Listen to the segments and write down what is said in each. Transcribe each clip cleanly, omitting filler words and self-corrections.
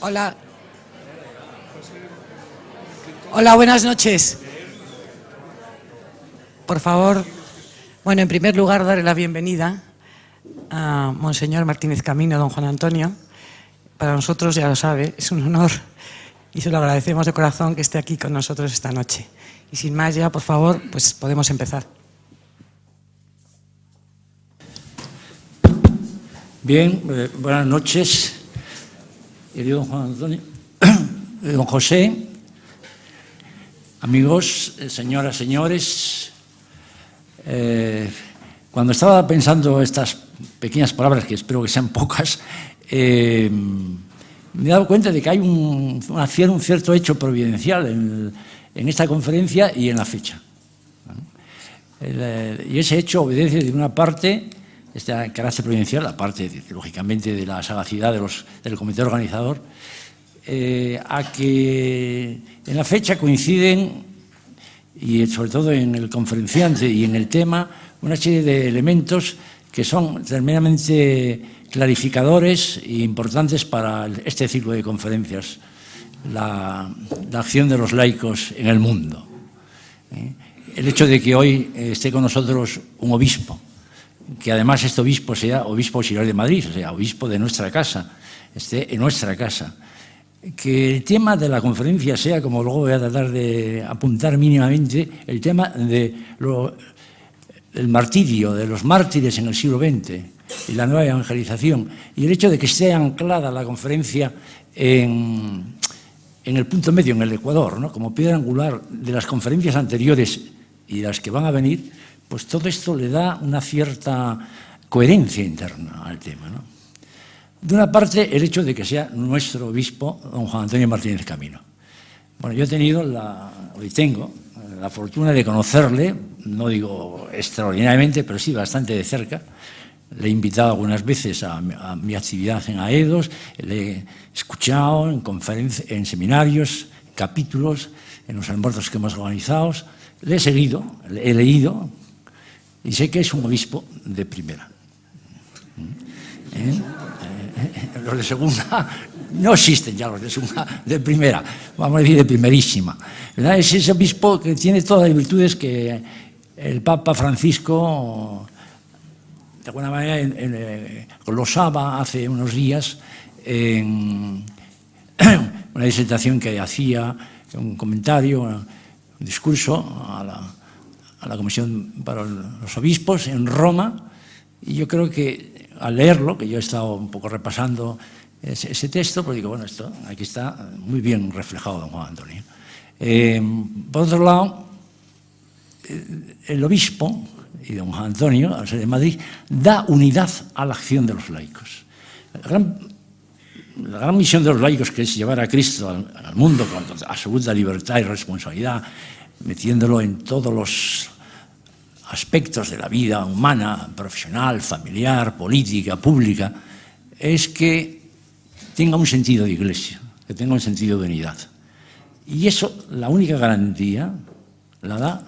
Hola. Hola, buenas noches. Por favor, bueno, en primer lugar, darle la bienvenida a Monseñor Martínez Camino, don Juan Antonio. Para nosotros, ya lo sabe, es un honor y se lo agradecemos de corazón que esté aquí con nosotros esta noche. Y sin más ya, por favor, pues podemos empezar. Bien, buenas noches, querido don Juan Antonio, don José, amigos, señoras, señores. Cuando estaba pensando estas pequeñas palabras, que espero que sean pocas, me he dado cuenta de que hay un cierto hecho providencial en esta conferencia y en la fecha. Y ese hecho obedece de una parte, este carácter providencial, aparte, lógicamente, de la sagacidad del comité organizador, a que en la fecha coinciden, y sobre todo en el conferenciante y en el tema, una serie de elementos que son tremendamente clarificadores e importantes para este ciclo de conferencias, la acción de los laicos en el mundo. El hecho de que hoy esté con nosotros un obispo, que además este obispo sea obispo auxiliar de Madrid, o sea, obispo de nuestra casa, esté en nuestra casa. Que el tema de la conferencia sea, como luego voy a tratar de apuntar mínimamente, el tema del martirio, de los mártires en el siglo XX y la nueva evangelización, y el hecho de que esté anclada la conferencia en el punto medio, en el Ecuador, ¿no?, como piedra angular de las conferencias anteriores y las que van a venir, pues todo esto le da una cierta coherencia interna al tema, ¿no? De una parte, el hecho de que sea nuestro obispo, don Juan Antonio Martínez Camino. Bueno, yo he tenido hoy tengo la fortuna de conocerle, no digo extraordinariamente, pero sí bastante de cerca. Le he invitado algunas veces a mi actividad en AEDOS, le he escuchado en conferencias, en seminarios, en capítulos, en los almuerzos que hemos organizado. Le he seguido, le he leído y sé que es un obispo de primera. Los de segunda no existen ya, los de segunda, de primera, vamos a decir de primerísima, ¿verdad? Es ese obispo que tiene todas las virtudes que el Papa Francisco, de alguna manera, glosaba hace unos días en una disertación que hacía, un comentario, un discurso a la Comisión para los Obispos en Roma, y yo creo que al leerlo, que yo he estado un poco repasando ese texto, pues digo, bueno, esto aquí está muy bien reflejado, don Juan Antonio. Por otro lado, el obispo y don Juan Antonio, al ser de Madrid, da unidad a la acción de los laicos. La gran misión de los laicos, que es llevar a Cristo al mundo con absoluta libertad y responsabilidad, metiéndolo en todos los aspectos de la vida humana, profesional, familiar, política, pública, es que tenga un sentido de iglesia, que tenga un sentido de unidad. Y eso, la única garantía, la da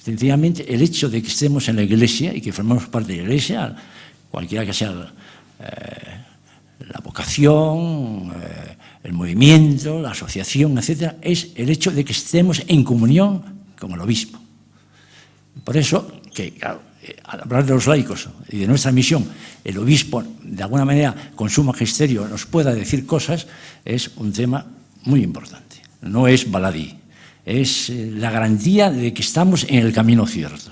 sencillamente el hecho de que estemos en la iglesia y que formemos parte de la iglesia, cualquiera que sea la vocación, el movimiento, la asociación, etcétera, es el hecho de que estemos en comunión con el obispo. Por eso, que claro, al hablar de los laicos y de nuestra misión, el obispo, de alguna manera, con su magisterio, nos pueda decir cosas, es un tema muy importante. No es baladí, es la garantía de que estamos en el camino cierto.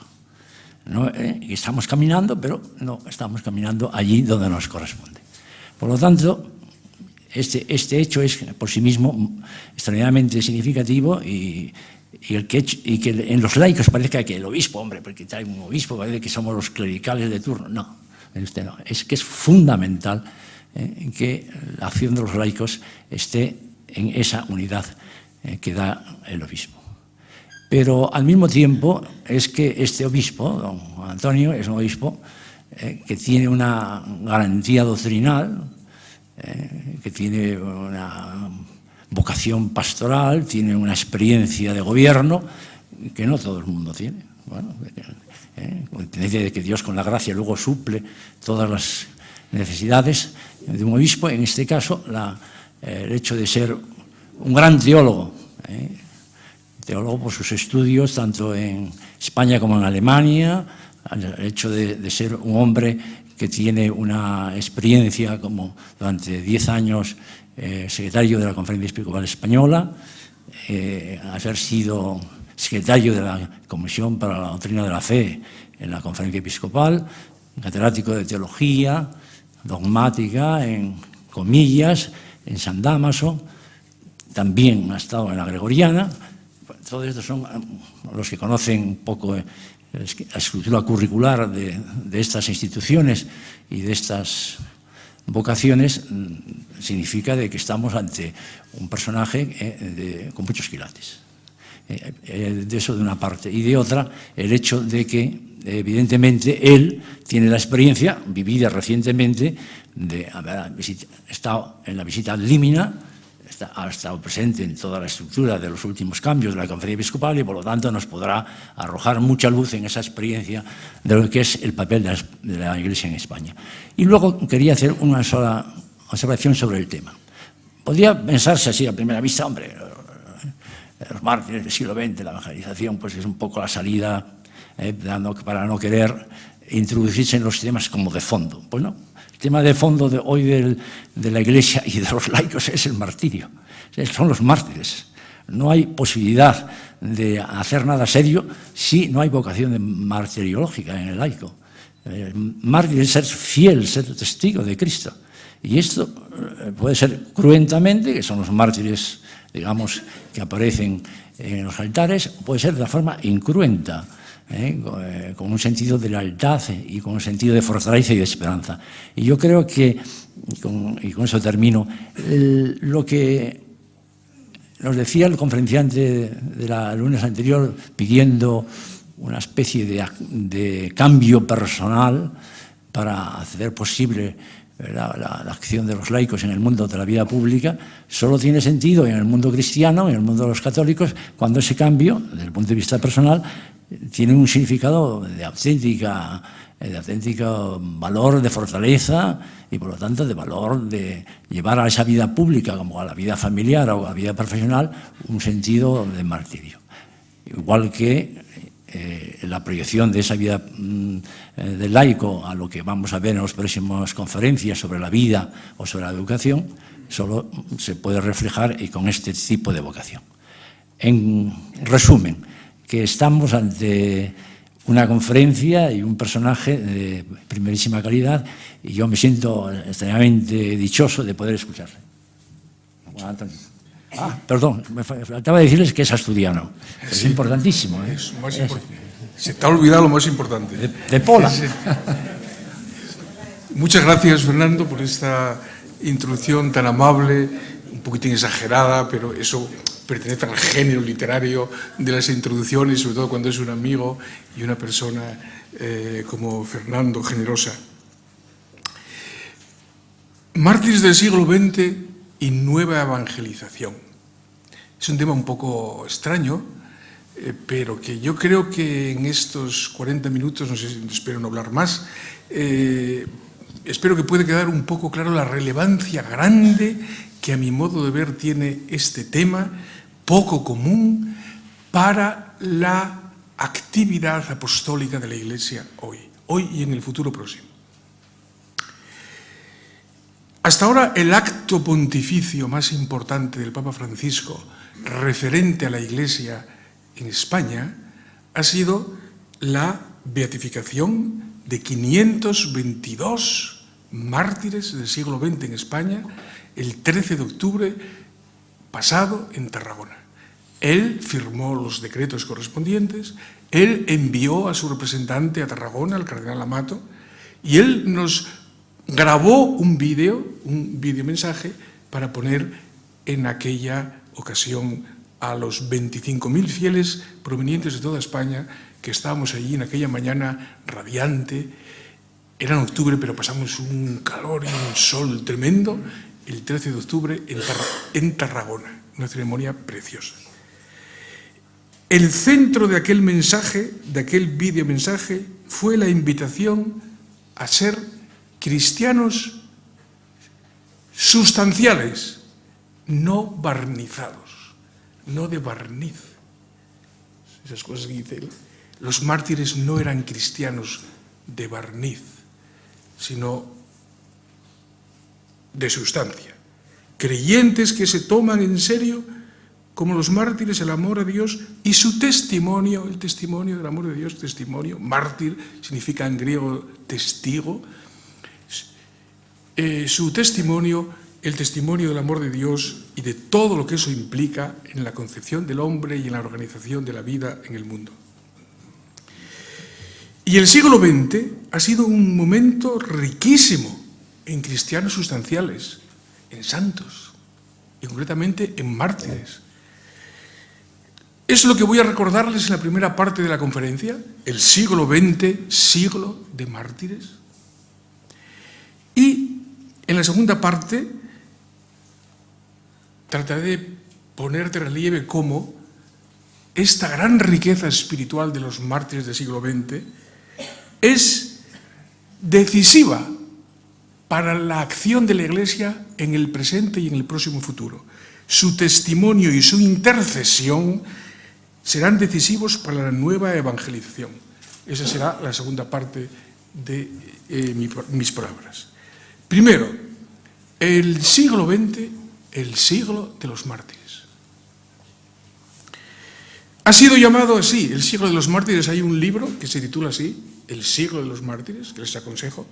No, que estamos caminando, pero no estamos caminando allí donde nos corresponde. Por lo tanto, este hecho es por sí mismo extraordinariamente significativo y que en los laicos parezca que el obispo, hombre, porque trae un obispo, parece que somos los clericales de turno. No, no, es que es fundamental que la acción de los laicos esté en esa unidad que da el obispo. Pero al mismo tiempo es que este obispo, don Juan Antonio, es un obispo que tiene una garantía doctrinal que tiene una vocación pastoral, tiene una experiencia de gobierno que no todo el mundo tiene. Bueno, con independencia de que Dios con la gracia luego suple todas las necesidades de un obispo, en este caso el hecho de ser un gran teólogo, teólogo por sus estudios tanto en España como en Alemania, el hecho de ser un hombre que tiene una experiencia como durante 10 años secretario de la Conferencia Episcopal Española, haber sido secretario de la Comisión para la Doctrina de la Fe en la Conferencia Episcopal, catedrático de Teología Dogmática, en comillas, en San Dámaso, también ha estado en la Gregoriana. Todos estos son los que conocen un poco la estructura curricular de estas instituciones y de estas vocaciones. Significa de que estamos ante un personaje con muchos quilates. De eso de una parte. Y de otra, el hecho de que, evidentemente, él tiene la experiencia, vivida recientemente, de haber estado en la visita ad limina, ha estado presente en toda la estructura de los últimos cambios de la Conferencia Episcopal y, por lo tanto, nos podrá arrojar mucha luz en esa experiencia de lo que es el papel de la Iglesia en España. Y luego quería hacer una sola observación sobre el tema. Podría pensarse así a primera vista, hombre, los mártires del siglo XX, la evangelización, pues es un poco la salida para no querer introducirse en los temas como de fondo. Pues no. El tema de fondo de hoy de la Iglesia y de los laicos es el martirio. Son los mártires. No hay posibilidad de hacer nada serio si no hay vocación martiriológica en el laico. Mártir es ser fiel, ser testigo de Cristo. Y esto puede ser cruentamente, que son los mártires, digamos, que aparecen en los altares, puede ser de forma incruenta, con un sentido de lealtad y con un sentido de fortaleza y de esperanza. Y yo creo que, y con eso termino, lo que nos decía el conferenciante de la lunes anterior, pidiendo una especie de cambio personal para hacer posible la acción de los laicos en el mundo de la vida pública, solo tiene sentido en el mundo cristiano, en el mundo de los católicos, cuando ese cambio, desde el punto de vista personal, tiene un significado de auténtico valor, de fortaleza y, por lo tanto, de valor de llevar a esa vida pública, como a la vida familiar o a la vida profesional, un sentido de martirio. Igual que la proyección de esa vida del laico a lo que vamos a ver en las próximas conferencias sobre la vida o sobre la educación, solo se puede reflejar y con este tipo de vocación. En resumen, que estamos ante una conferencia y un personaje de primerísima calidad y yo me siento extremadamente dichoso de poder escucharle. Perdón, me faltaba decirles que es asturiano. Es importantísimo. Es más importante. Se te ha olvidado lo más importante. De Pola. Sí. Muchas gracias, Fernando, por esta introducción tan amable, un poquitín exagerada, pero eso pertenece al género literario de las introducciones, sobre todo cuando es un amigo y una persona como Fernando, generosa. Mártires del siglo XX y nueva evangelización. Es un tema un poco extraño, pero que yo creo que en estos 40 minutos, no sé, espero no hablar más, espero que pueda quedar un poco claro la relevancia grande que a mi modo de ver tiene este tema, poco común, para la actividad apostólica de la Iglesia hoy y en el futuro próximo. Hasta ahora el acto pontificio más importante del Papa Francisco referente a la Iglesia en España ha sido la beatificación de 522 mártires del siglo XX en España el 13 de octubre pasado en Tarragona. Él firmó los decretos correspondientes, él envió a su representante a Tarragona, al cardenal Amato, y él nos grabó un videomensaje para poner en aquella ocasión a los 25.000 fieles provenientes de toda España que estábamos allí en aquella mañana radiante. Era en octubre, pero pasamos un calor y un sol tremendo el 13 de octubre en Tarragona, una ceremonia preciosa. El centro de aquel mensaje, de aquel videomensaje, fue la invitación a ser cristianos sustanciales, no barnizados, no de barniz. Esas cosas que dice él. Los mártires no eran cristianos de barniz, sino de sustancia. Creyentes que se toman en serio, como los mártires, el amor a Dios y su testimonio, el testimonio del amor de Dios, testimonio, mártir significa en griego testigo, su testimonio, el testimonio del amor de Dios y de todo lo que eso implica en la concepción del hombre y en la organización de la vida en el mundo. Y el siglo XX ha sido un momento riquísimo en cristianos sustanciales, en santos y concretamente en mártires. Es lo que voy a recordarles en la primera parte de la conferencia, el siglo XX, siglo de mártires. Y en la segunda parte trataré de poner de relieve cómo esta gran riqueza espiritual de los mártires del siglo XX es decisiva para la acción de la Iglesia en el presente y en el próximo futuro. Su testimonio y su intercesión serán decisivos para la nueva evangelización. Esa será la segunda parte de mis palabras. Primero, el siglo XX, el siglo de los mártires. Ha sido llamado así, el siglo de los mártires. Hay un libro que se titula así, El siglo de los mártires, que les aconsejo,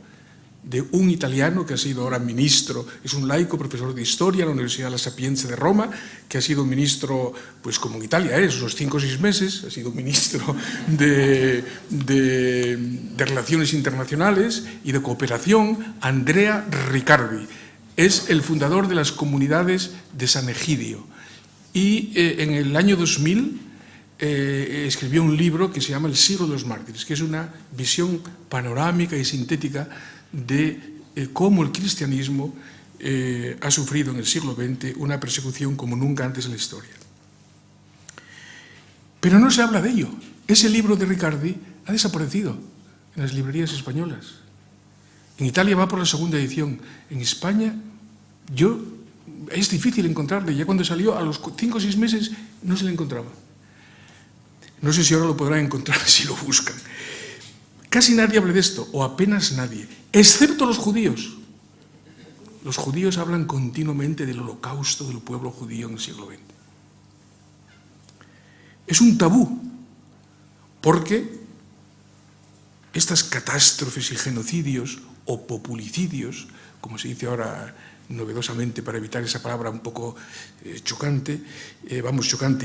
de un italiano que ha sido ahora ministro, es un laico, profesor de historia en la Universidad La Sapienza de Roma, que ha sido ministro, pues como en Italia es, unos 5 o 6 meses, ha sido ministro de Relaciones Internacionales y de Cooperación, Andrea Riccardi. Es el fundador de las comunidades de San Egidio. Y en el año 2000 escribió un libro que se llama El siglo de los mártires, que es una visión panorámica y sintética de cómo el cristianismo ha sufrido en el siglo XX una persecución como nunca antes en la historia. Pero no se habla de ello. Ese libro de Riccardi ha desaparecido en las librerías españolas. En Italia va por la segunda edición. En España es difícil encontrarle. Ya cuando salió, a los 5 o 6 meses, no se le encontraba. No sé si ahora lo podrán encontrar si lo buscan. Casi nadie habla de esto, o apenas nadie, excepto los judíos. Los judíos hablan continuamente del holocausto del pueblo judío en el siglo XX. Es un tabú, porque estas catástrofes y genocidios o populicidios, como se dice ahora novedosamente para evitar esa palabra un poco chocante,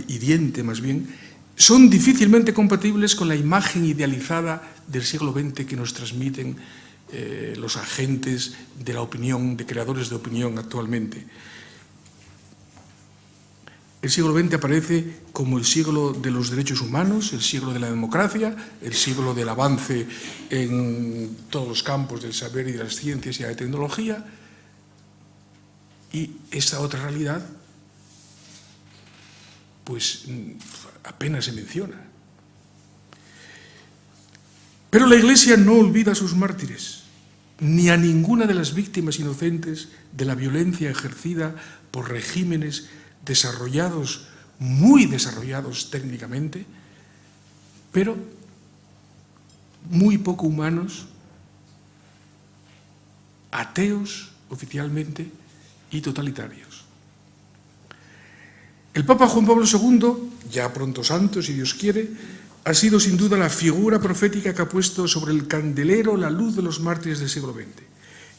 hiriente más bien, son difícilmente compatibles con la imagen idealizada del siglo XX que nos transmiten los agentes de la opinión, de creadores de opinión actualmente. El siglo XX aparece como el siglo de los derechos humanos, el siglo de la democracia, el siglo del avance en todos los campos del saber y de las ciencias y de la tecnología. Y esta otra realidad, pues apenas se menciona. Pero la Iglesia no olvida a sus mártires, ni a ninguna de las víctimas inocentes de la violencia ejercida por regímenes desarrollados, muy desarrollados técnicamente, pero muy poco humanos, ateos oficialmente y totalitarios. El Papa Juan Pablo II, ya pronto santo, si Dios quiere, ha sido sin duda la figura profética que ha puesto sobre el candelero la luz de los mártires del siglo XX.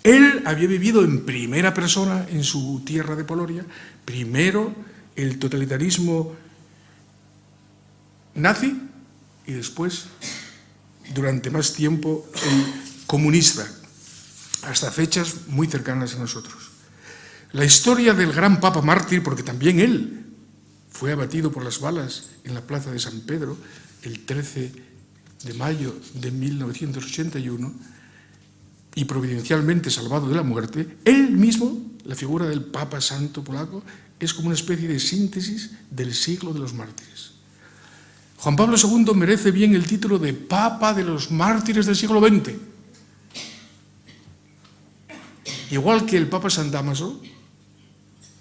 Él había vivido en primera persona en su tierra de Polonia, primero el totalitarismo nazi y después, durante más tiempo, el comunista, hasta fechas muy cercanas a nosotros. La historia del gran Papa mártir, porque también él fue abatido por las balas en la plaza de San Pedro el 13 de mayo de 1981 y providencialmente salvado de la muerte, él mismo la figura del Papa Santo polaco es como una especie de síntesis del siglo de los mártires. Juan Pablo II merece bien el título de Papa de los mártires del siglo XX. Igual que el Papa San Dámaso,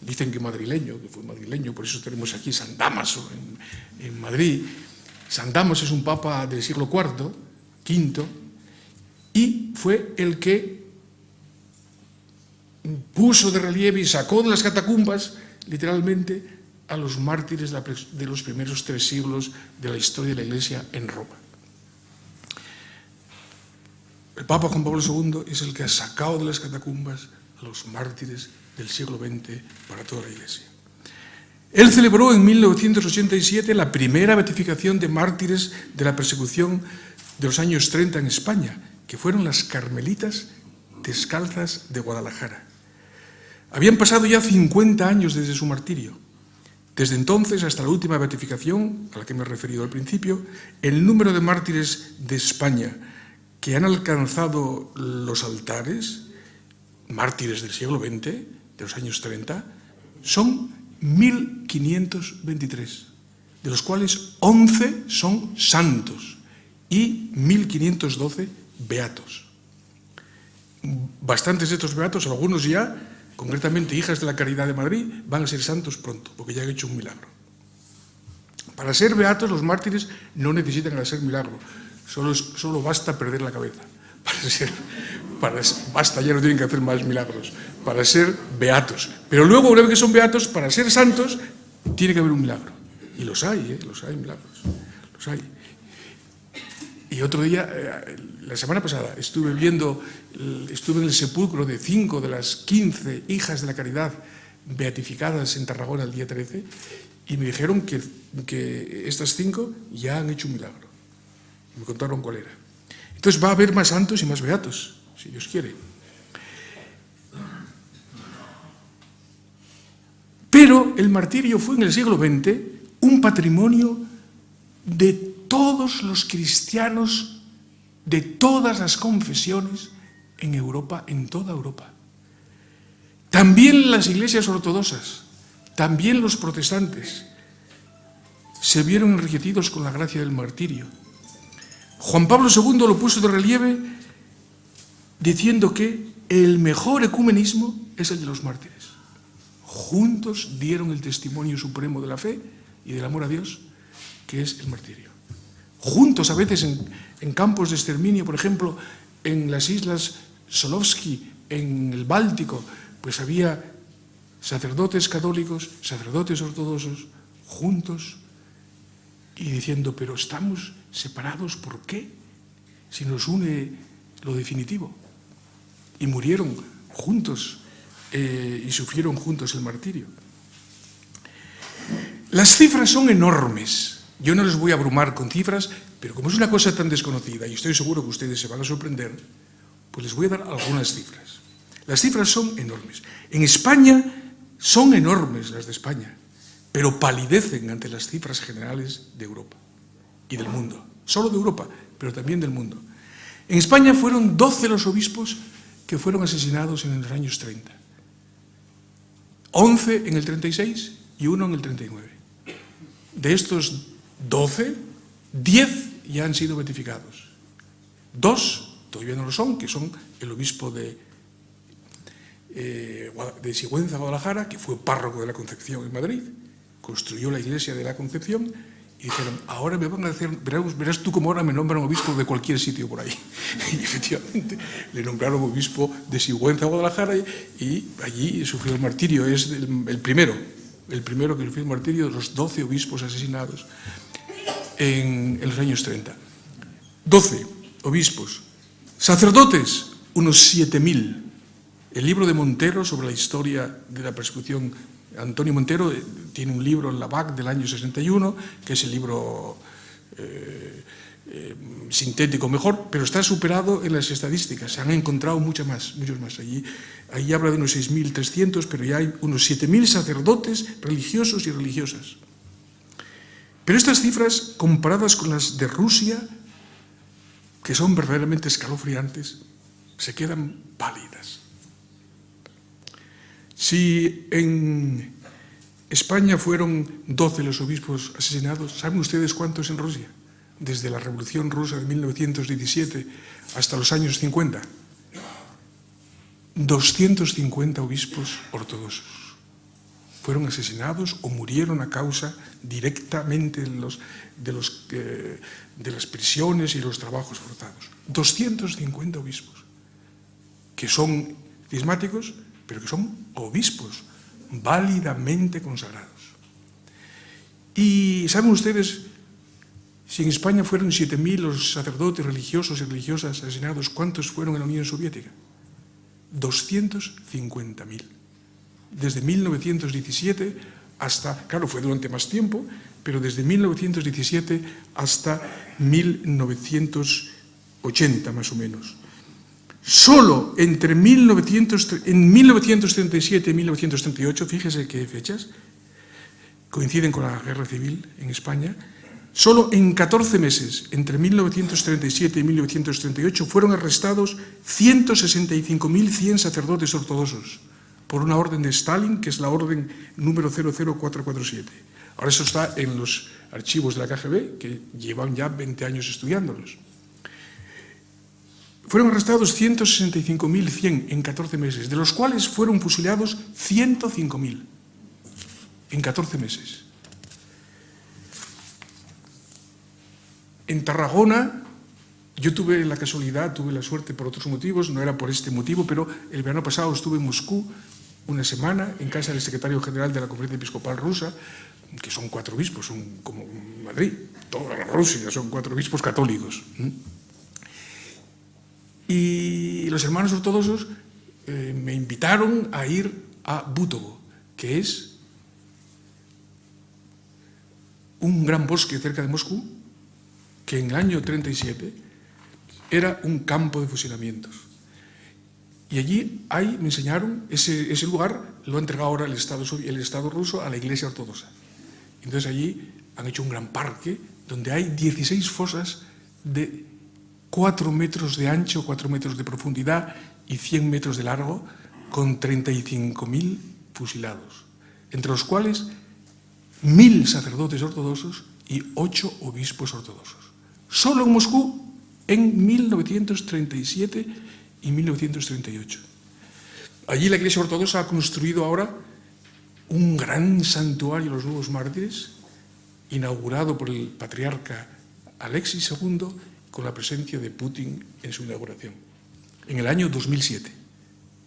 dicen que madrileño, que fue madrileño, por eso tenemos aquí San Dámaso en Madrid. San Dámaso es un papa del siglo IV, y fue el que puso de relieve y sacó de las catacumbas, literalmente, a los mártires de los primeros 3 siglos de la historia de la Iglesia en Roma. El Papa Juan Pablo II es el que ha sacado de las catacumbas a los mártires del siglo XX para toda la Iglesia. Él celebró en 1987 la primera beatificación de mártires de la persecución de los años 30 en España, que fueron las Carmelitas Descalzas de Guadalajara. Habían pasado ya 50 años desde su martirio. Desde entonces hasta la última beatificación, a la que me he referido al principio, el número de mártires de España que han alcanzado los altares, mártires del siglo XX, de los años 30, son 1.523, de los cuales 11 son santos y 1.512 beatos. Bastantes de estos beatos, algunos ya, concretamente hijas de la Caridad de Madrid, van a ser santos pronto, porque ya han hecho un milagro. Para ser beatos, los mártires no necesitan hacer milagro, solo basta perder la cabeza. Basta, ya no tienen que hacer más milagros, para ser beatos. Pero luego, una vez que son beatos, para ser santos, tiene que haber un milagro. Y los hay milagros, los hay. Y otro día, la semana pasada, estuve en el sepulcro de 5 de las 15 hijas de la Caridad beatificadas en Tarragona el día 13, y me dijeron que estas 5 ya han hecho un milagro. Me contaron cuál era. Entonces va a haber más santos y más beatos, si Dios quiere. Pero el martirio fue en el siglo XX un patrimonio de todos los cristianos de todas las confesiones en Europa, en toda Europa. También las iglesias ortodoxas, también los protestantes se vieron enriquecidos con la gracia del martirio. Juan Pablo II lo puso de relieve diciendo que el mejor ecumenismo es el de los mártires. Juntos dieron el testimonio supremo de la fe y del amor a Dios, que es el martirio. Juntos, a veces en campos de exterminio, por ejemplo, en las islas Solovsky, en el Báltico, pues había sacerdotes católicos, sacerdotes ortodoxos, juntos y diciendo, pero estamos separados, ¿por qué? Si nos une lo definitivo. Y murieron juntos y sufrieron juntos el martirio. Las cifras son enormes. Yo no les voy a abrumar con cifras, pero como es una cosa tan desconocida, y estoy seguro que ustedes se van a sorprender, pues les voy a dar algunas cifras. Las cifras son enormes. En España son enormes las de España, pero palidecen ante las cifras generales de Europa y del mundo. Solo de Europa, pero también del mundo. En España fueron 12 los obispos que fueron asesinados en los años 30. 11 en el 36 y 1 en el 39. De estos 12, 10 ya han sido beatificados. 2 todavía no lo son, que son el obispo de Sigüenza, Guadalajara, que fue párroco de la Concepción en Madrid, construyó la iglesia de la Concepción, y dijeron, ahora me van a hacer, verás tú cómo ahora me nombran obispo de cualquier sitio por ahí. Y efectivamente le nombraron obispo de Sigüenza, Guadalajara, y allí sufrió el martirio. Es el primero que sufrió el martirio de los 12 obispos asesinados en los años 30. 12 obispos. Sacerdotes, unos 7.000. El libro de Montero sobre la historia de la persecución, Antonio Montero tiene un libro en la BAC del año 61, que es el libro sintético mejor, pero está superado en las estadísticas. Se han encontrado muchos más. Allí habla de unos 6.300, pero ya hay unos 7.000 sacerdotes religiosos y religiosas. Pero estas cifras, comparadas con las de Rusia, que son verdaderamente escalofriantes, se quedan pálidas. Si en España fueron 12 los obispos asesinados, ¿saben ustedes cuántos en Rusia? Desde la Revolución Rusa de 1917 hasta los años 50. 250 obispos ortodoxos fueron asesinados o murieron a causa directamente de las prisiones y los trabajos forzados. 250 obispos, que son cismáticos, pero que son obispos válidamente consagrados. Y ¿saben ustedes si en España fueron 7.000 los sacerdotes religiosos y religiosas asesinados, cuántos fueron en la Unión Soviética? 250.000. Desde 1917 hasta, claro, fue durante más tiempo, pero desde 1917 hasta 1980 más o menos. Solo en 1937 y 1938, fíjese qué fechas, coinciden con la Guerra Civil en España, solo en 14 meses, entre 1937 y 1938, fueron arrestados 165.100 sacerdotes ortodoxos por una orden de Stalin, que es la orden número 00447. Ahora eso está en los archivos de la KGB, que llevan ya 20 años estudiándolos. Fueron arrestados 165.100 en 14 meses, de los cuales fueron fusilados 105.000 en 14 meses. En Tarragona, yo tuve la casualidad, tuve la suerte por otros motivos, no era por este motivo, pero el verano pasado estuve en Moscú una semana en casa del secretario general de la Conferencia Episcopal Rusa, que son 4 obispos, son como Madrid, toda la Rusia, son 4 obispos católicos. Y los hermanos ortodoxos me invitaron a ir a Butovo, que es un gran bosque cerca de Moscú, que en el año 37 era un campo de fusilamientos. Y allí me enseñaron, ese lugar lo ha entregado ahora el Estado ruso a la Iglesia Ortodoxa. Entonces allí han hecho un gran parque donde hay 16 fosas de 4 metros de ancho, 4 metros de profundidad y 100 metros de largo, con 35.000 fusilados, entre los cuales 1.000 sacerdotes ortodoxos y 8 obispos ortodoxos. Solo en Moscú en 1937 y 1938. Allí la Iglesia Ortodoxa ha construido ahora un gran santuario de los nuevos mártires, inaugurado por el patriarca Alexis II, con la presencia de Putin en su inauguración. En el año 2007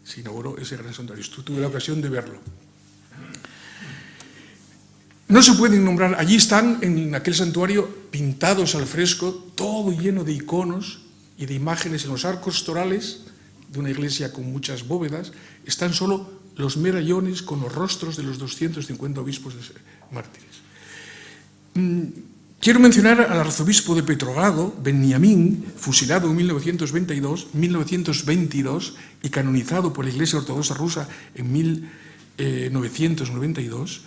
se inauguró ese gran santuario. Tuve la ocasión de verlo. No se pueden nombrar, allí están en aquel santuario pintados al fresco, todo lleno de iconos y de imágenes en los arcos torales de una iglesia con muchas bóvedas. Están solo los medallones con los rostros de los 250 obispos mártires. Quiero mencionar al arzobispo de Petrogrado, Beniamín, fusilado en 1922 y canonizado por la Iglesia Ortodoxa rusa en 1992,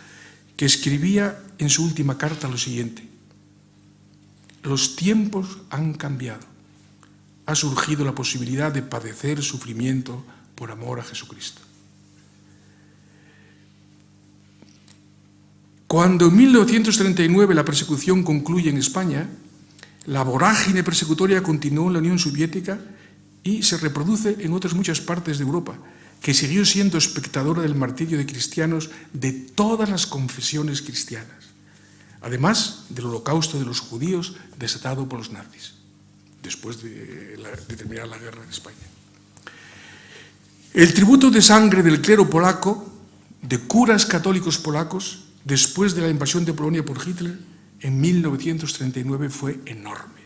que escribía en su última carta lo siguiente: los tiempos han cambiado. Ha surgido la posibilidad de padecer sufrimiento por amor a Jesucristo. Cuando en 1939 la persecución concluye en España, la vorágine persecutoria continuó en la Unión Soviética y se reproduce en otras muchas partes de Europa, que siguió siendo espectadora del martirio de cristianos de todas las confesiones cristianas, además del holocausto de los judíos desatado por los nazis, después de terminar la guerra en España. El tributo de sangre del clero polaco, de curas católicos polacos, después de la invasión de Polonia por Hitler, en 1939 fue enorme.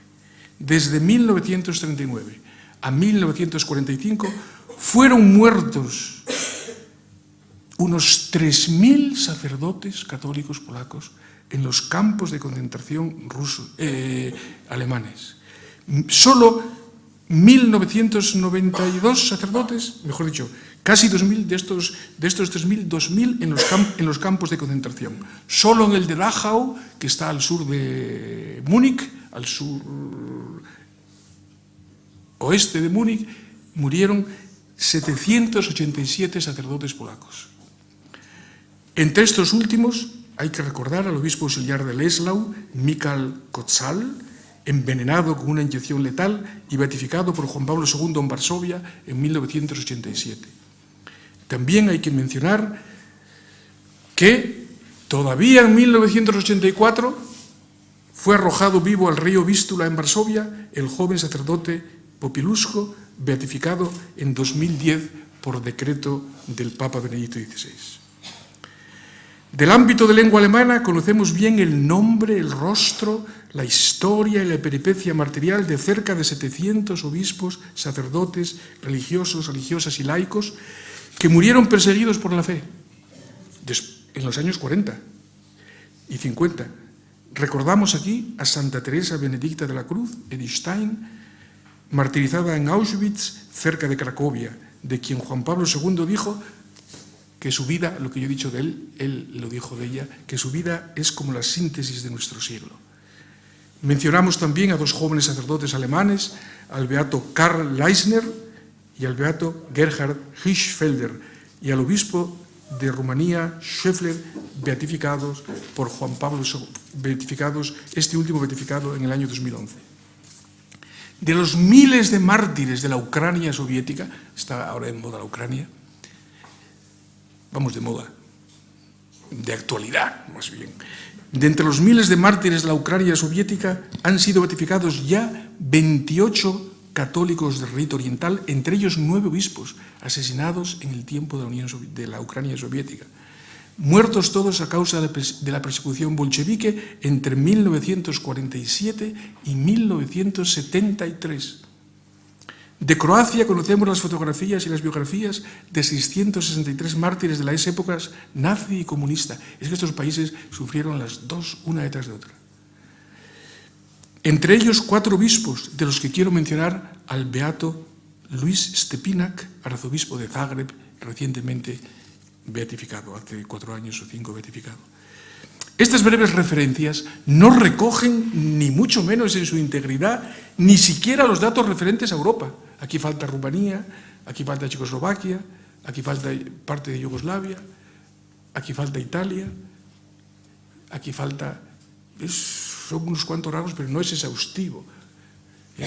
Desde 1939 a 1945 fueron muertos unos 3.000 sacerdotes católicos polacos en los campos de concentración alemanes. Solo 1.992 sacerdotes, mejor dicho, casi 2.000 de estos 3.000, 2.000 en los campos de concentración. Solo en el de Dachau, que está al sur de Múnich, al sur oeste de Múnich, murieron 787 sacerdotes polacos. Entre estos últimos hay que recordar al obispo auxiliar de Leslau, Michał Koczal, envenenado con una inyección letal y beatificado por Juan Pablo II en Varsovia en 1987. También hay que mencionar que todavía en 1984 fue arrojado vivo al río Vístula en Varsovia el joven sacerdote Popiluszko, beatificado en 2010 por decreto del Papa Benedicto XVI. Del ámbito de lengua alemana conocemos bien el nombre, el rostro, la historia y la peripecia martirial de cerca de 700 obispos, sacerdotes, religiosos, religiosas y laicos que murieron perseguidos por la fe en los años 40 y 50. Recordamos aquí a Santa Teresa Benedicta de la Cruz, Edith Stein, martirizada en Auschwitz, cerca de Cracovia, de quien Juan Pablo II dijo que su vida, lo que yo he dicho de él lo dijo de ella, que su vida es como la síntesis de nuestro siglo. Mencionamos también a dos jóvenes sacerdotes alemanes, al beato Karl Leisner y al beato Gerhard Hirschfelder, y al obispo de Rumanía, Scheffler, beatificados por Juan Pablo II, este último beatificado en el año 2011. De los miles de mártires de la Ucrania soviética, está ahora en moda la Ucrania, vamos de moda, de actualidad más bien, de entre los miles de mártires de la Ucrania soviética han sido beatificados ya 28 católicos de rito oriental, entre ellos 9 obispos asesinados en el tiempo de la Ucrania soviética, muertos todos a causa de la persecución bolchevique entre 1947 y 1973. De Croacia conocemos las fotografías y las biografías de 663 mártires de las épocas nazi y comunista. Es que estos países sufrieron las dos, una detrás de otra. Entre ellos 4 obispos, de los que quiero mencionar al beato Luis Stepinac, arzobispo de Zagreb, recientemente beatificado, hace 4 años o 5 beatificado. Estas breves referencias no recogen, ni mucho menos en su integridad, ni siquiera los datos referentes a Europa. Aquí falta Rumanía, aquí falta Checoslovaquia, aquí falta parte de Yugoslavia, aquí falta Italia, aquí falta... son unos cuantos rasgos, pero no es exhaustivo,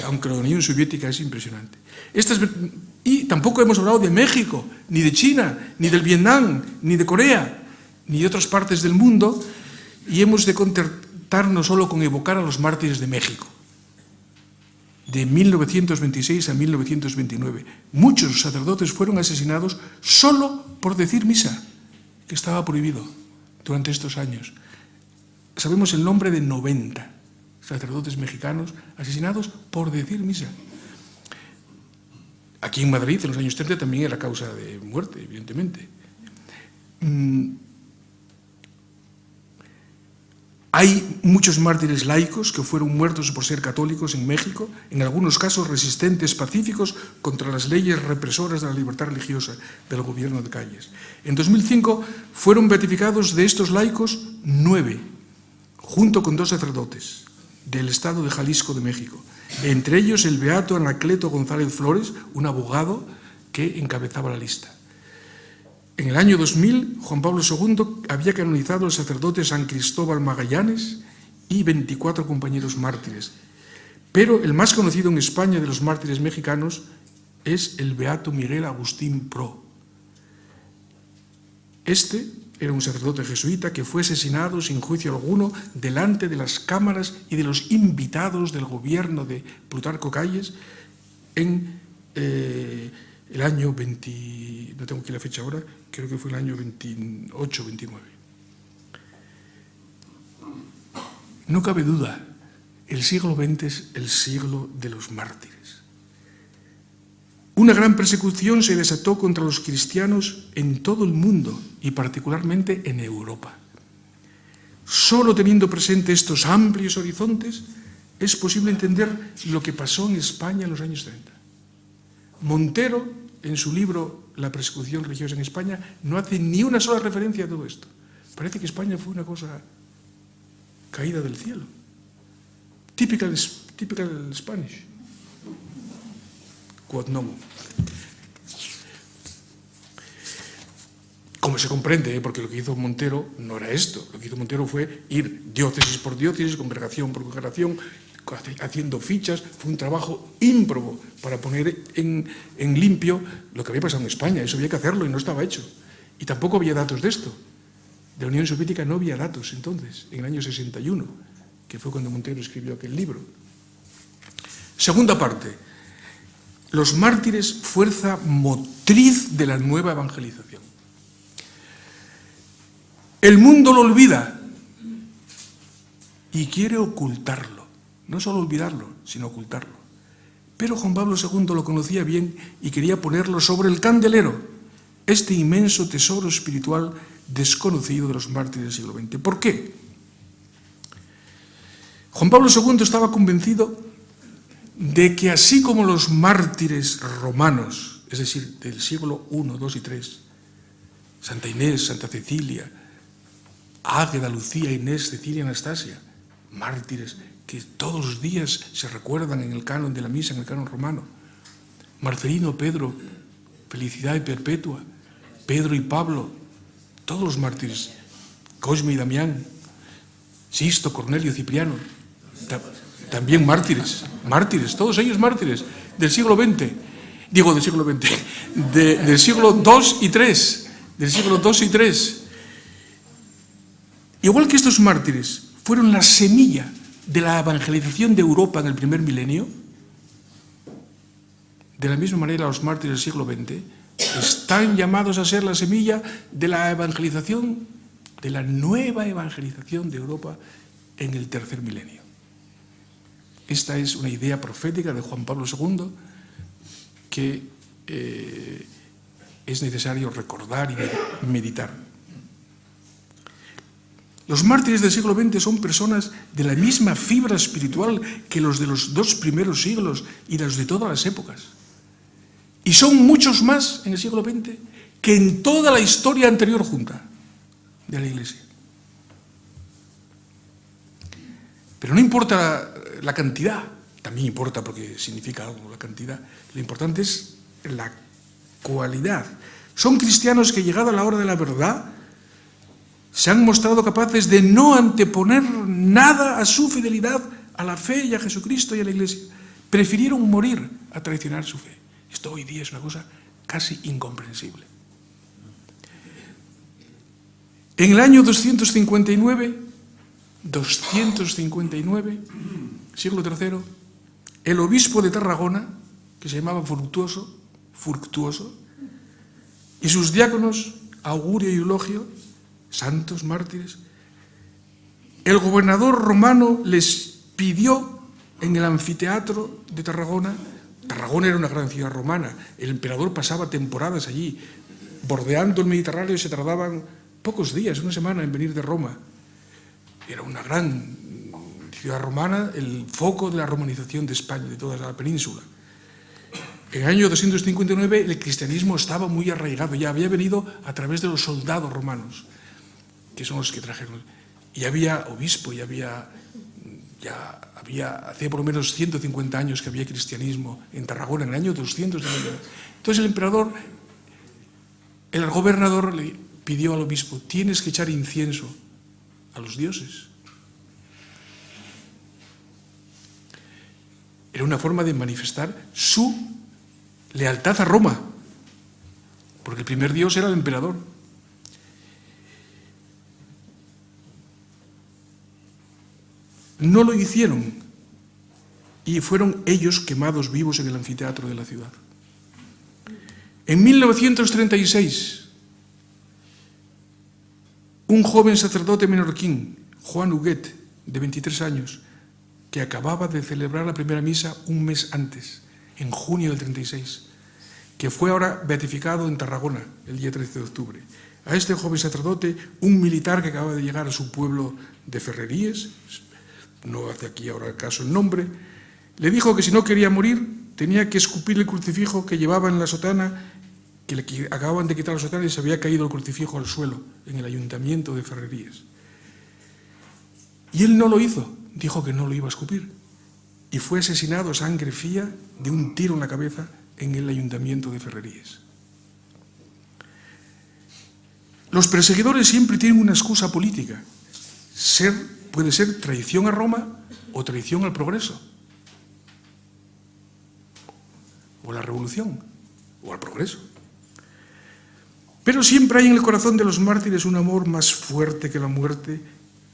aunque la Unión Soviética es impresionante. Y tampoco hemos hablado de México, ni de China, ni del Vietnam, ni de Corea, ni de otras partes del mundo, y hemos de contentarnos solo con evocar a los mártires de México, de 1926 a 1929. Muchos sacerdotes fueron asesinados solo por decir misa, que estaba prohibido durante estos años. Sabemos el nombre de 90 sacerdotes mexicanos asesinados por decir misa. Aquí en Madrid, en los años 30, también era causa de muerte, evidentemente. Hay muchos mártires laicos que fueron muertos por ser católicos en México, en algunos casos resistentes pacíficos contra las leyes represoras de la libertad religiosa del gobierno de Calles. En 2005 fueron beatificados de estos laicos 9, junto con 2 sacerdotes del estado de Jalisco de México, entre ellos el beato Anacleto González Flores, un abogado que encabezaba la lista. En el año 2000, Juan Pablo II había canonizado al sacerdote San Cristóbal Magallanes y 24 compañeros mártires. Pero el más conocido en España de los mártires mexicanos es el beato Miguel Agustín Pro. Este era un sacerdote jesuita que fue asesinado sin juicio alguno delante de las cámaras y de los invitados del gobierno de Plutarco Calles en el año 20, no tengo aquí la fecha ahora, creo que fue el año 28, 29. No cabe duda, el siglo XX es el siglo de los mártires. Una gran persecución se desató contra los cristianos en todo el mundo y particularmente en Europa. Solo teniendo presente estos amplios horizontes es posible entender lo que pasó en España en los años 30. Montero, en su libro La persecución religiosa en España, no hace ni una sola referencia a todo esto. Parece que España fue una cosa caída del cielo. Typical Spanish. Quod non. Como Como se comprende, porque lo que hizo Montero no era esto. Lo que hizo Montero fue ir diócesis por diócesis, congregación por congregación, haciendo fichas. Fue un trabajo ímprobo para poner en limpio lo que había pasado en España. Eso había que hacerlo y no estaba hecho. Y tampoco había datos de esto. De la Unión Soviética no había datos entonces, en el año 61, que fue cuando Montero escribió aquel libro. Segunda parte. Los mártires, fuerza motriz de la nueva evangelización. El mundo lo olvida y quiere ocultarlo. No solo olvidarlo, sino ocultarlo. Pero Juan Pablo II lo conocía bien y quería ponerlo sobre el candelero, este inmenso tesoro espiritual desconocido de los mártires del siglo XX. ¿Por qué? Juan Pablo II estaba convencido de que así como los mártires romanos, es decir, del siglo I, II y III, Santa Inés, Santa Cecilia, Águeda, Lucía, Inés, Cecilia, Anastasia, mártires que todos los días se recuerdan en el canon de la misa, en el canon romano, Marcelino, Pedro, Felicidad y Perpetua, Pedro y Pablo, todos los mártires, Cosme y Damián, Sisto, Cornelio, Cipriano, también mártires, todos ellos mártires del siglo XX, digo del siglo XX, del siglo II y III, Igual que estos mártires fueron la semilla de la evangelización de Europa en el primer milenio, de la misma manera los mártires del siglo XX están llamados a ser la semilla de la evangelización, de la nueva evangelización de Europa en el tercer milenio. Esta es una idea profética de Juan Pablo II que es necesario recordar y meditar. Los mártires del siglo XX son personas de la misma fibra espiritual que los de los 2 primeros siglos y los de todas las épocas. Y son muchos más en el siglo XX que en toda la historia anterior junta de la Iglesia. Pero no importa la cantidad, también importa porque significa algo la cantidad, lo importante es la cualidad. Son cristianos que, llegada la hora de la verdad, se han mostrado capaces de no anteponer nada a su fidelidad, a la fe y a Jesucristo y a la Iglesia. Prefirieron morir a traicionar su fe. Esto hoy día es una cosa casi incomprensible. En el año 259, siglo III, el obispo de Tarragona, que se llamaba Fructuoso, y sus diáconos, Augurio y Eulogio, santos mártires, el gobernador romano les pidió en el anfiteatro de Tarragona. Tarragona era una gran ciudad romana, el emperador pasaba temporadas allí, bordeando el Mediterráneo, y se tardaban pocos días, una semana en venir de Roma. Era una gran ciudad romana, el foco de la romanización de España, de toda la península. En el año 259 el cristianismo estaba muy arraigado, ya había venido a través de los soldados romanos, que son los que trajeron. Y había obispo, hacía por lo menos 150 años que había cristianismo en Tarragona, en el año 259. Entonces el gobernador le pidió al obispo: tienes que echar incienso a los dioses. Era una forma de manifestar su lealtad a Roma, porque el primer dios era el emperador. No lo hicieron y fueron ellos quemados vivos en el anfiteatro de la ciudad. En 1936, un joven sacerdote menorquín, Juan Huguet, de 23 años, que acababa de celebrar la primera misa un mes antes, en junio del 36, que fue ahora beatificado en Tarragona el día 13 de octubre. A este joven sacerdote, un militar que acaba de llegar a su pueblo de Ferreríes, no hace aquí ahora caso el nombre, le dijo que si no quería morir tenía que escupir el crucifijo que llevaba en la sotana, que le acababan de quitar la sotana y se había caído el crucifijo al suelo en el ayuntamiento de Ferreríes. Y él no lo hizo, dijo que no lo iba a escupir, y fue asesinado a sangre fría de un tiro en la cabeza en el ayuntamiento de Ferreríes. Los perseguidores siempre tienen una excusa política. Puede ser traición a Roma o traición al progreso, o a la revolución, o al progreso. Pero siempre hay en el corazón de los mártires un amor más fuerte que la muerte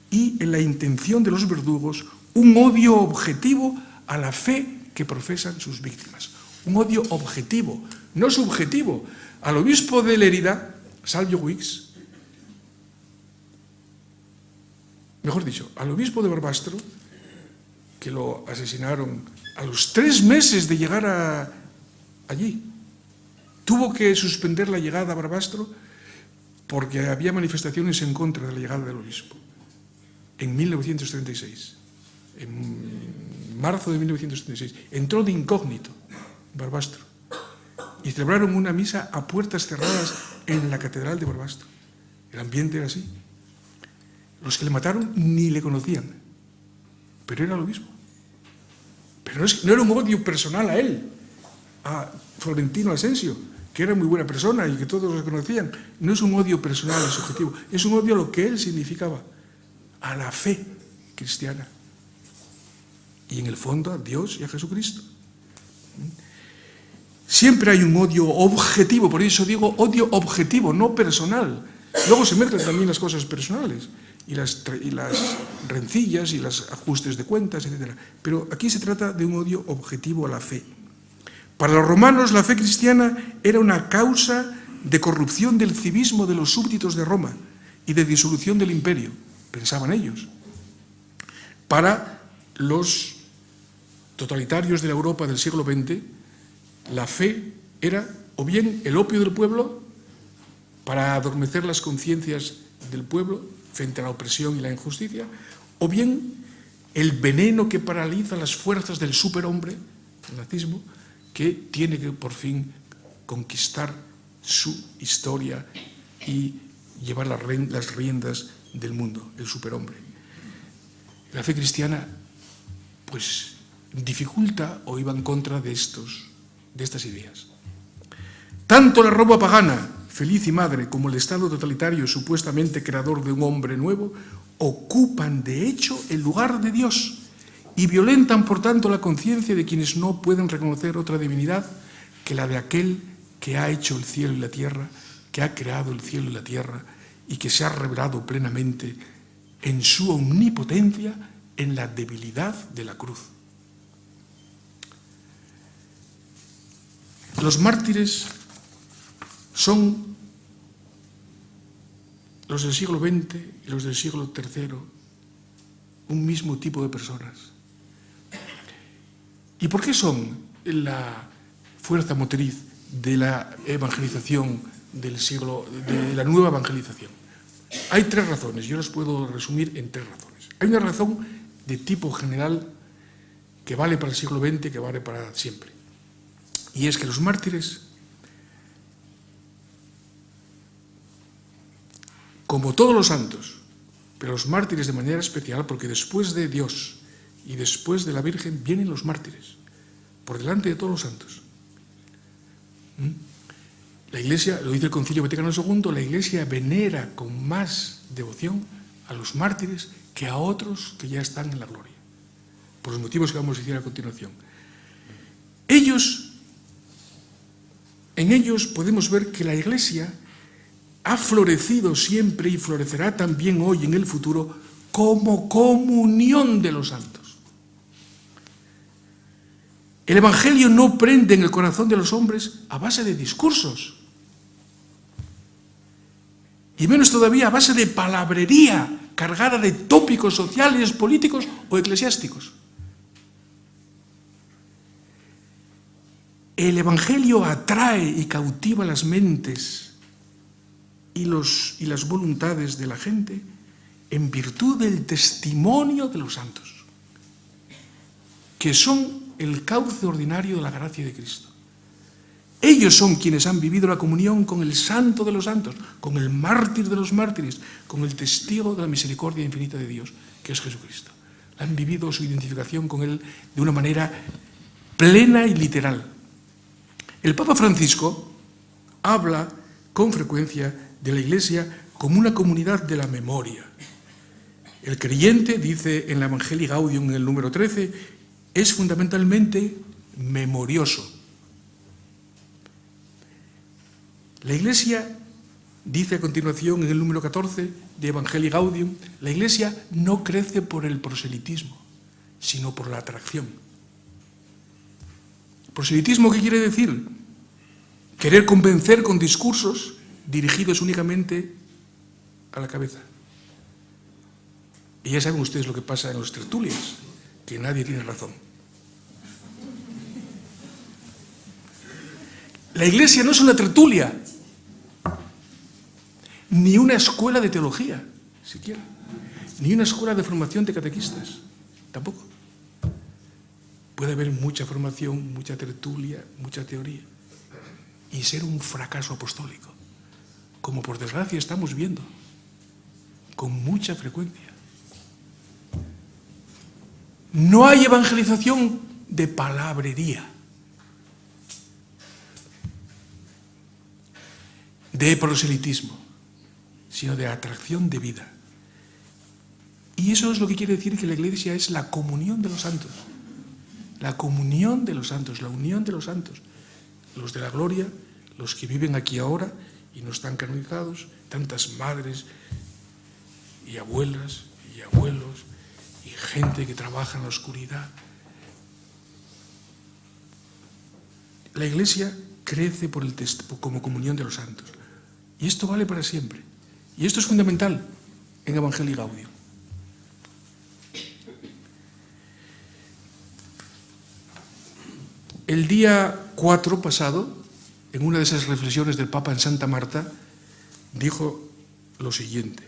y en la intención de los verdugos un odio objetivo a la fe que profesan sus víctimas. Un odio objetivo, no subjetivo. Al obispo de Lérida, Salvio Guix, mejor dicho, al obispo de Barbastro, que lo asesinaron a los 3 meses de llegar allí, tuvo que suspender la llegada a Barbastro porque había manifestaciones en contra de la llegada del obispo. En 1936, en marzo de 1936, entró de incógnito Barbastro y celebraron una misa a puertas cerradas en la catedral de Barbastro. El ambiente era así. Los que le mataron ni le conocían, pero era el obispo. Pero no era un odio personal a él, a Florentino Asensio, que era muy buena persona y que todos lo conocían. No es un odio personal y subjetivo, es un odio a lo que él significaba, a la fe cristiana. Y en el fondo a Dios y a Jesucristo. Siempre hay un odio objetivo, por eso digo odio objetivo, no personal. Luego se mezclan también las cosas personales y las rencillas y los ajustes de cuentas, etc. Pero aquí se trata de un odio objetivo a la fe. Para los romanos la fe cristiana era una causa de corrupción del civismo de los súbditos de Roma y de disolución del imperio, pensaban ellos. Para los totalitarios de la Europa del siglo XX, la fe era o bien el opio del pueblo para adormecer las conciencias del pueblo frente a la opresión y la injusticia, o bien el veneno que paraliza las fuerzas del superhombre, el nazismo, que tiene que por fin conquistar su historia y llevar las riendas del mundo, el superhombre. La fe cristiana, pues, dificulta o iba en contra de estas ideas. Tanto la Roma pagana, feliz y madre, como el Estado totalitario supuestamente creador de un hombre nuevo, ocupan de hecho el lugar de Dios y violentan por tanto la conciencia de quienes no pueden reconocer otra divinidad que la de aquel que ha hecho el cielo y la tierra, que ha creado el cielo y la tierra y que se ha revelado plenamente en su omnipotencia en la debilidad de la cruz. Los mártires son los del siglo XX y los del siglo III, un mismo tipo de personas. ¿Y por qué son la fuerza motriz de la evangelización de la nueva evangelización? Hay 3 razones, yo las puedo resumir en 3 razones. Hay una razón de tipo general que vale para el siglo XX, que vale para siempre. Y es que los mártires, como todos los santos, pero los mártires de manera especial, porque después de Dios y después de la Virgen vienen los mártires, por delante de todos los santos. La Iglesia, lo dice el Concilio Vaticano II, la Iglesia venera con más devoción a los mártires que a otros que ya están en la gloria, por los motivos que vamos a decir a continuación. En ellos podemos ver que la Iglesia ha florecido siempre y florecerá también hoy en el futuro como comunión de los santos. El Evangelio no prende en el corazón de los hombres a base de discursos, y menos todavía a base de palabrería cargada de tópicos sociales, políticos o eclesiásticos. El Evangelio atrae y cautiva las mentes y las voluntades de la gente en virtud del testimonio de los santos, que son el cauce ordinario de la gracia de Cristo. Ellos son quienes han vivido la comunión con el santo de los santos, con el mártir de los mártires, con el testigo de la misericordia infinita de Dios, que es Jesucristo. Han vivido su identificación con Él de una manera plena y literal. El Papa Francisco habla con frecuencia de la Iglesia como una comunidad de la memoria. El creyente, dice en la Evangelii Gaudium en el número 13, es fundamentalmente memorioso. La Iglesia, dice a continuación en el número 14 de Evangelii Gaudium, la Iglesia no crece por el proselitismo, sino por la atracción. ¿Proselitismo qué quiere decir? Querer convencer con discursos dirigidos únicamente a la cabeza. Y ya saben ustedes lo que pasa en los tertulias, que nadie tiene razón. La Iglesia no es una tertulia, ni una escuela de teología, siquiera, ni una escuela de formación de catequistas, tampoco. Puede haber mucha formación, mucha tertulia, mucha teoría, y ser un fracaso apostólico, como por desgracia estamos viendo, con mucha frecuencia. No hay evangelización de palabrería, de proselitismo, sino de atracción de vida. Y eso es lo que quiere decir que la Iglesia es la comunión de los santos. La comunión de los santos, la unión de los santos. Los de la gloria, los que viven aquí ahora y no están canonizados, tantas madres y abuelas y abuelos y gente que trabaja en la oscuridad. La Iglesia crece como comunión de los santos. Y esto vale para siempre. Y esto es fundamental en Evangelii Gaudium. El día 4 pasado, en una de esas reflexiones del Papa en Santa Marta, dijo lo siguiente.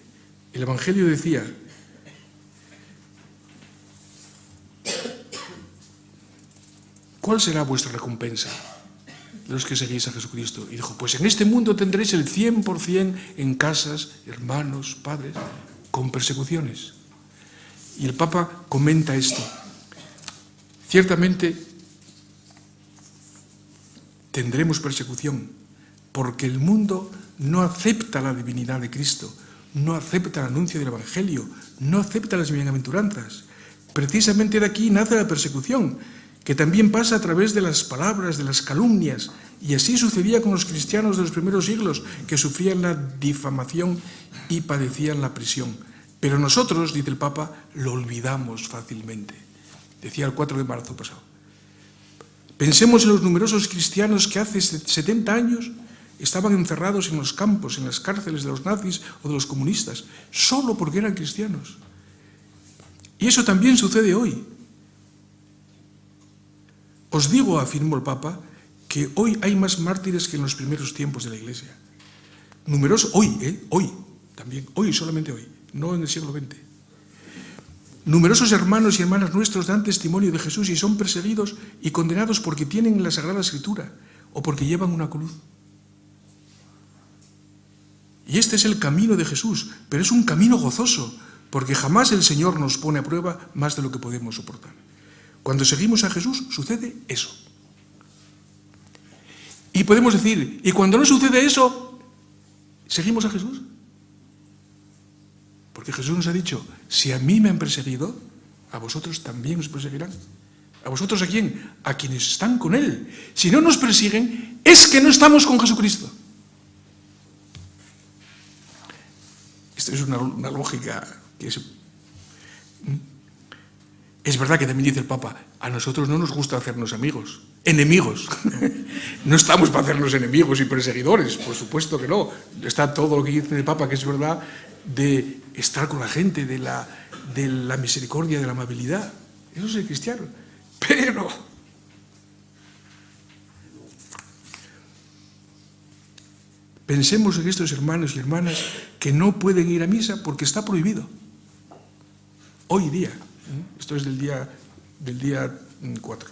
El Evangelio decía: ¿cuál será vuestra recompensa de los que seguís a Jesucristo? Y dijo, pues en este mundo tendréis el 100% en casas, hermanos, padres, con persecuciones. Y el Papa comenta esto. Ciertamente tendremos persecución, porque el mundo no acepta la divinidad de Cristo, no acepta el anuncio del Evangelio, no acepta las bienaventuranzas. Precisamente de aquí nace la persecución, que también pasa a través de las palabras, de las calumnias, y así sucedía con los cristianos de los primeros siglos, que sufrían la difamación y padecían la prisión. Pero nosotros, dice el Papa, lo olvidamos fácilmente. Decía el 4 de marzo pasado. Pensemos en los numerosos cristianos que hace 70 años estaban encerrados en los campos, en las cárceles de los nazis o de los comunistas, solo porque eran cristianos. Y eso también sucede hoy. Os digo, afirmó el Papa, que hoy hay más mártires que en los primeros tiempos de la Iglesia. Numerosos, hoy, también, hoy, solamente hoy, no en el siglo XX. Numerosos hermanos y hermanas nuestros dan testimonio de Jesús y son perseguidos y condenados porque tienen la Sagrada Escritura o porque llevan una cruz. Y este es el camino de Jesús, pero es un camino gozoso, porque jamás el Señor nos pone a prueba más de lo que podemos soportar. Cuando seguimos a Jesús, sucede eso. Y podemos decir, ¿y cuando no sucede eso, seguimos a Jesús? Porque Jesús nos ha dicho, si a mí me han perseguido, a vosotros también os perseguirán. ¿A vosotros a quién? A quienes están con Él. Si no nos persiguen, es que no estamos con Jesucristo. Esto es una lógica que es... Es verdad que también dice el Papa, a nosotros no nos gusta hacernos amigos, enemigos. No estamos para hacernos enemigos y perseguidores, por supuesto que no. Está todo lo que dice el Papa, que es verdad, de estar con la gente, de la misericordia, de la amabilidad. Eso es el cristiano. Pero pensemos en estos hermanos y hermanas que no pueden ir a misa porque está prohibido. Hoy día. Esto es del día 4.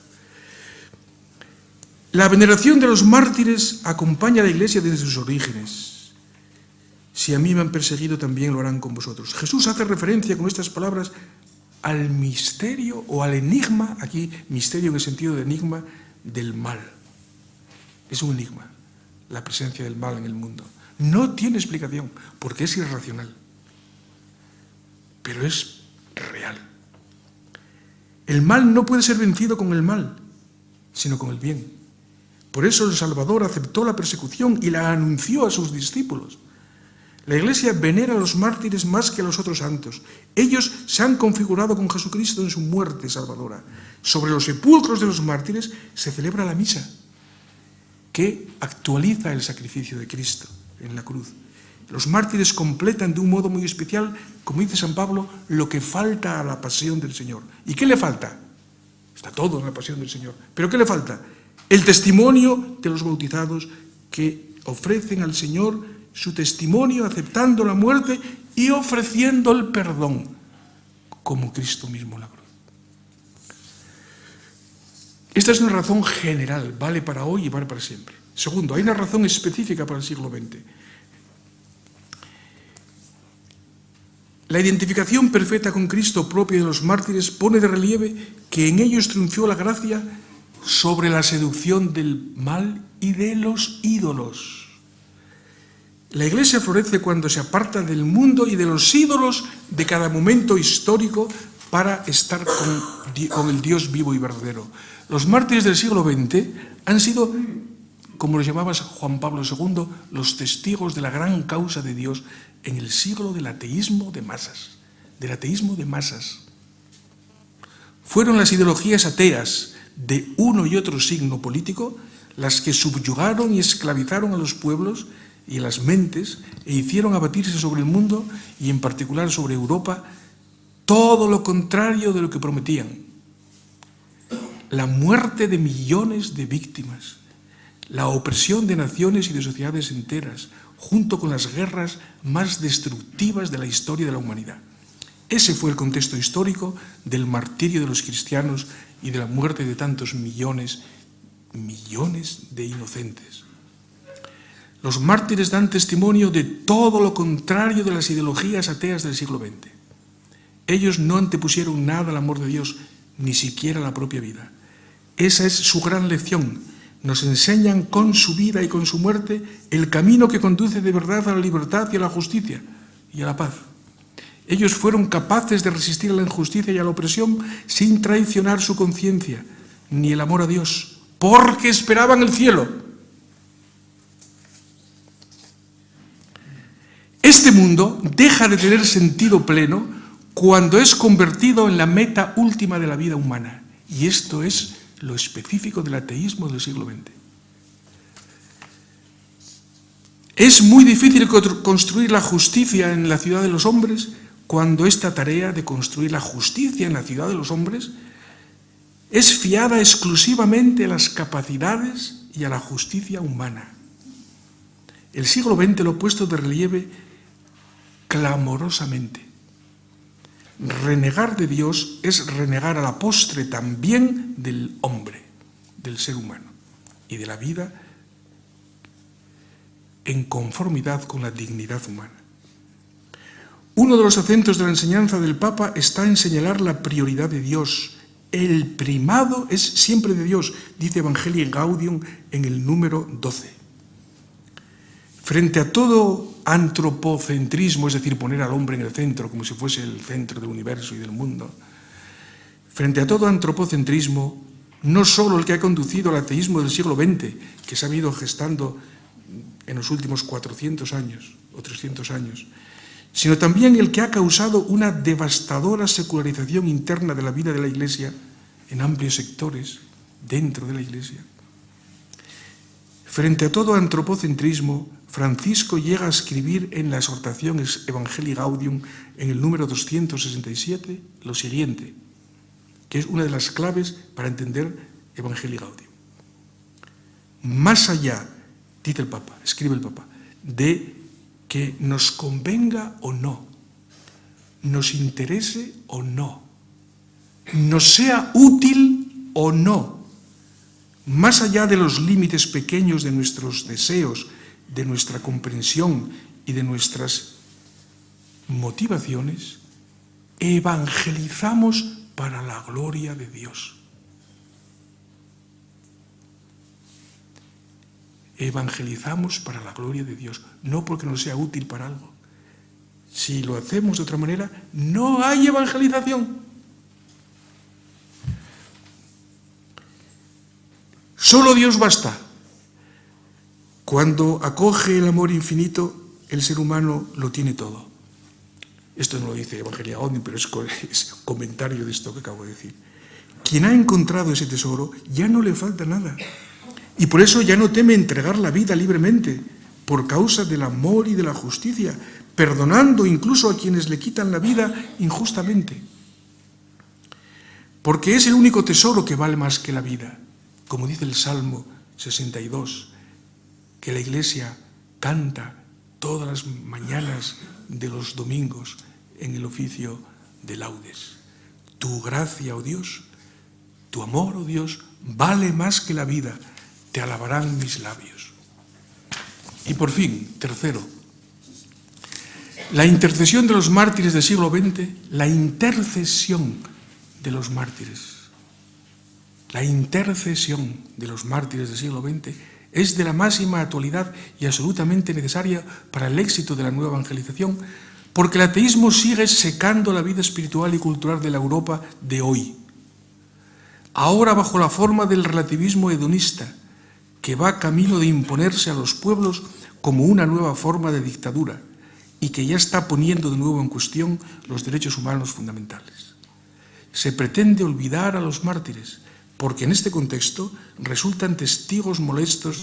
La veneración de los mártires acompaña a la Iglesia desde sus orígenes. Si a mí me han perseguido, también lo harán con vosotros. Jesús hace referencia con estas palabras al misterio o al enigma, aquí misterio en el sentido de enigma, del mal. Es un enigma, la presencia del mal en el mundo. No tiene explicación, porque es irracional. Pero es real. El mal no puede ser vencido con el mal, sino con el bien. Por eso el Salvador aceptó la persecución y la anunció a sus discípulos. La Iglesia venera a los mártires más que a los otros santos. Ellos se han configurado con Jesucristo en su muerte salvadora. Sobre los sepulcros de los mártires se celebra la misa, que actualiza el sacrificio de Cristo en la cruz. Los mártires completan de un modo muy especial, como dice San Pablo, lo que falta a la pasión del Señor. ¿Y qué le falta? Está todo en la pasión del Señor. ¿Pero qué le falta? El testimonio de los bautizados que ofrecen al Señor su testimonio aceptando la muerte y ofreciendo el perdón, como Cristo mismo en la cruz. Esta es una razón general, vale para hoy y vale para siempre. Segundo, hay una razón específica para el siglo XX. La identificación perfecta con Cristo propia de los mártires pone de relieve que en ellos triunfó la gracia sobre la seducción del mal y de los ídolos. La Iglesia florece cuando se aparta del mundo y de los ídolos de cada momento histórico para estar con el Dios vivo y verdadero. Los mártires del siglo XX han sido, como lo llamaba Juan Pablo II, los testigos de la gran causa de Dios en el siglo del ateísmo de masas. Del ateísmo de masas. Fueron las ideologías ateas de uno y otro signo político las que subyugaron y esclavizaron a los pueblos y a las mentes e hicieron abatirse sobre el mundo y en particular sobre Europa todo lo contrario de lo que prometían. La muerte de millones de víctimas, la opresión de naciones y de sociedades enteras, junto con las guerras más destructivas de la historia de la humanidad. Ese fue el contexto histórico del martirio de los cristianos y de la muerte de tantos millones de inocentes. Los mártires dan testimonio de todo lo contrario de las ideologías ateas del siglo XX. Ellos no antepusieron nada al amor de Dios, ni siquiera la propia vida. Esa es su gran lección. Nos enseñan con su vida y con su muerte el camino que conduce de verdad a la libertad y a la justicia y a la paz. Ellos fueron capaces de resistir a la injusticia y a la opresión sin traicionar su conciencia ni el amor a Dios, porque esperaban el cielo. Este mundo deja de tener sentido pleno cuando es convertido en la meta última de la vida humana. Y esto es lo específico del ateísmo del siglo XX. Es muy difícil construir la justicia en la ciudad de los hombres cuando esta tarea de construir la justicia en la ciudad de los hombres es fiada exclusivamente a las capacidades y a la justicia humana. El siglo XX lo ha puesto de relieve clamorosamente. Renegar de Dios es renegar a la postre también del hombre, del ser humano y de la vida en conformidad con la dignidad humana. Uno de los acentos de la enseñanza del Papa está en señalar la prioridad de Dios. El primado es siempre de Dios, dice Evangelii Gaudium en el número 12. Frente a todo antropocentrismo, es decir, poner al hombre en el centro como si fuese el centro del universo y del mundo, frente a todo antropocentrismo, no solo el que ha conducido al ateísmo del siglo XX, que se ha ido gestando en los últimos 400 años o 300 años, sino también el que ha causado una devastadora secularización interna de la vida de la Iglesia en amplios sectores dentro de la Iglesia. Frente a todo antropocentrismo, Francisco llega a escribir en la exhortación Evangelii Gaudium, en el número 267, lo siguiente, que es una de las claves para entender Evangelii Gaudium. Más allá, dice el Papa, escribe el Papa, de que nos convenga o no, nos interese o no, nos sea útil o no, más allá de los límites pequeños de nuestros deseos, de nuestra comprensión y de nuestras motivaciones, evangelizamos para la gloria de Dios. evangelizamos para la gloria de Dios, no porque nos sea útil para algo. Si lo hacemos de otra manera, no hay evangelización. Solo Dios basta. Cuando acoge el amor infinito, el ser humano lo tiene todo. Esto no lo dice Evangelia Gaudium, pero es comentario de esto que acabo de decir. Quien ha encontrado ese tesoro ya no le falta nada. Y por eso ya no teme entregar la vida libremente, por causa del amor y de la justicia, perdonando incluso a quienes le quitan la vida injustamente. Porque es el único tesoro que vale más que la vida, como dice el Salmo 62, que la Iglesia canta todas las mañanas de los domingos en el oficio de laudes. Tu gracia, oh Dios, tu amor, oh Dios, vale más que la vida, te alabarán mis labios. Y por fin, tercero, la intercesión de los mártires del siglo XX, la intercesión de los mártires. La intercesión de los mártires del siglo XX es de la máxima actualidad y absolutamente necesaria para el éxito de la nueva evangelización, porque el ateísmo sigue secando la vida espiritual y cultural de la Europa de hoy. Ahora bajo la forma del relativismo hedonista, que va camino de imponerse a los pueblos como una nueva forma de dictadura y que ya está poniendo de nuevo en cuestión los derechos humanos fundamentales. Se pretende olvidar a los mártires, porque en este contexto resultan testigos molestos